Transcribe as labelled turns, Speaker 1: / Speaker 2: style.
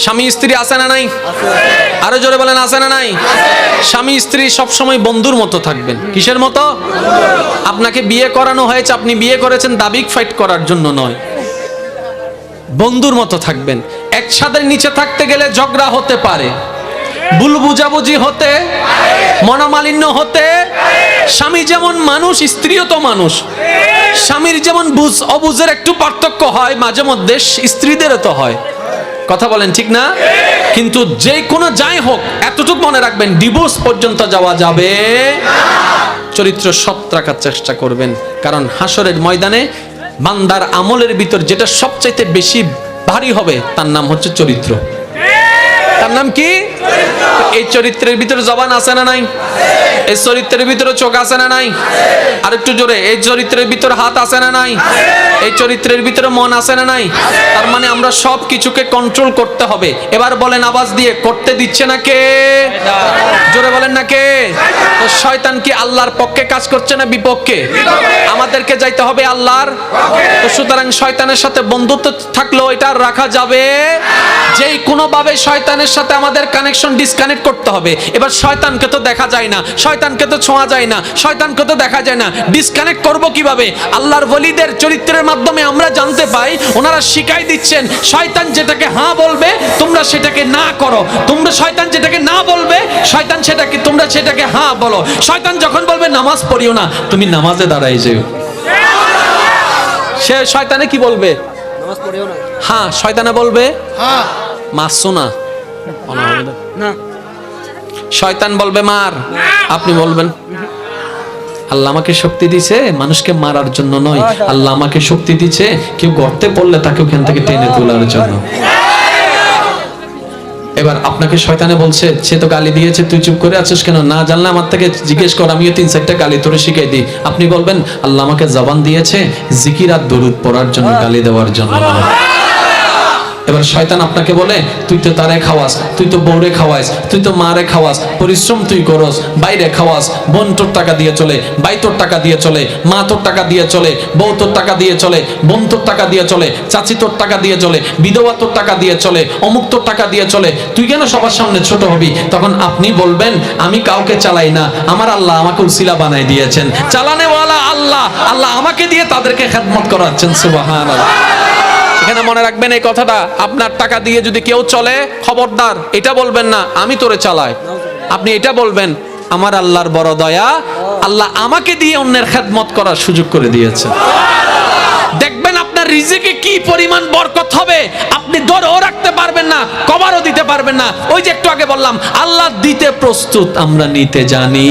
Speaker 1: স্বামী স্ত্রী আছে না নাই? আরো জোরে বলেন আছে না নাই? স্বামী স্ত্রী সবসময় বন্ধুর মতো থাকবেন। কিসের মতো? আপনাকে বিয়ে করানো হয়েছে, আপনি বিয়ে করেছেন দাবিক ফাইট করার জন্য নয়, বন্ধুর মতো থাকবেন। এক ছাদের নিচে থাকতে গেলে ঝগড়া হতে পারে, ভুল বুঝাবুঝি হতে, মনোমালিন্য হতে। স্বামী যেমন মানুষ, স্ত্রীও তো মানুষ। স্বামীর যেমন বুঝ অবুঝের একটু পার্থক্য হয় মাঝে মধ্যে, স্ত্রীদেরও তো হয়। কথা বলেন ঠিক না? কিন্তু যে কোনো যাই হোক, এতটুকু মনে রাখবেন, ডিভোর্স পর্যন্ত যাওয়া যাবে। চরিত্র সৎ রাখার চেষ্টা করবেন, কারণ হাসরের ময়দানে বান্দার আমলের ভিতর যেটা সবচাইতে বেশি ভারী হবে তার নাম হচ্ছে চরিত্র। তার নাম কি? এই চরিত্রের ভিতরে জবান আছে না নাই? এই চরিত্রের ভিতরে চোখ আছে না নাই? আর একটু জোরে, এই চরিত্রের ভিতরে হাত আছে না নাই? এই চরিত্রের ভিতরে মন আছে না নাই? তার মানে আমরা সব কিছুকে কন্ট্রোল করতে হবে। এবার বলেন আওয়াজ দিয়ে, করতে দিচ্ছে না কে? জোরে বলেন না কে? তো শয়তান কি আল্লাহর পক্ষে কাজ করছে না বিপক্ষে? আমাদেরকে যাইতে হবে আল্লাহর। তো সুতরাং শয়তানের সাথে বন্ধুত্ব থাকলেও এটা রাখা যাবে, যেই কোনো ভাবে শয়তানের সাথে আমাদের কানেকশন ডিসকানেক্ট করতে হবে। এবার শয়তানকে তো দেখা যায় না, শয়তানকে তো ছোঁয়া যায় না, শয়তানকে তো দেখা যায় না, ডিসকানেক্ট করব কিভাবে? আল্লাহর ওলিদের চরিত্রের মাধ্যমে আমরা জানতে পাই, ওনারা শিখাই দিচ্ছেন শয়তান যেটাকে হ্যাঁ বলবে তোমরা সেটাকে না করো, তোমরা শয়তান যেটাকে না বলবে শয়তান সেটাকে তোমরা সেটাকে হ্যাঁ বলো। শয়তান যখন বলবে নামাজ পড়িও না, তুমি নামাজে দাঁড়াই যেও। সে শয়তানে কি বলবে?
Speaker 2: নামাজ পড়িও না।
Speaker 1: হ্যাঁ, শয়তানে বলবে
Speaker 2: হ্যাঁ
Speaker 1: মারছো না।
Speaker 2: না।
Speaker 1: শয়তান বলবে মার, আপনি বলবেন আল্লাহ আমাকে শক্তি দিয়েছে মানুষকে মারার জন্য নয়, আল্লাহ আমাকে শক্তি দিয়েছে কেউ গর্তে পড়লে তাকে ওখান থেকে টেনে তোলার জন্য। এবার আপনাকে শয়তানে বলছে সে তো গালি দিয়েছে, তুই চুপ করে আছিস কেন? না জানলে আমার থেকে জিজ্ঞেস কর, আমিও 3-4টা গালি তোরে শিখাই দিই। আপনি বলবেন আল্লাহ আমাকে জবান দিয়েছে জিকির আর দরুদ পড়ার জন্য, গালি দেওয়ার জন্য নয়। এবার শয়তান আপনাকে বলে তুই তো তারে খাওয়াস, তুই তো বউরে খাওয়াস, তুই তো মারে খাওয়াস, পরিশ্রম তুই করস, বাইরে খাওয়াস, বোন তোর টাকা দিয়ে চলে, ভাই তোর টাকা দিয়ে চলে, মা তোর টাকা দিয়ে চলে, বউ তোর টাকা দিয়ে চলে, বোন তোর টাকা দিয়ে চলে, চাচি তোর টাকা দিয়ে চলে, বিধবা তোর টাকা দিয়ে চলে, অমুক তোর টাকা দিয়ে চলে, তুই কেন সবার সামনে ছোট হবি? তখন আপনি বলবেন আমি কাউকে চালাই না, আমার আল্লাহ আমাকে উসিলা বানাই দিয়েছেন, চালানেওয়ালা আল্লাহ, আল্লাহ আমাকে দিয়ে তাদেরকে খেদমত করাচ্ছেন। সুবহানাল্লাহ। এখানে মনে রাখবেন এই কথাটা, আপনার টাকা দিয়ে যদি কেউ চলে খবরদার এটা বলবেন না আমি তোরে চালাই, আপনি এটা বলবেন আমার আল্লাহর বড় দয়া, আল্লাহ আমাকে দিয়ে অন্যের খেদমত করার সুযোগ করে দিয়েছে। দেখবেন আপনার রিজিকে কি পরিমাণ বরকত হবে, আপনি ধরেও রাখতে পারবেন না, কভারও দিতে পারবেন না। ওই যে একটু আগে বললাম আল্লাহ দিতে প্রস্তুত, আমরা নিতে জানি।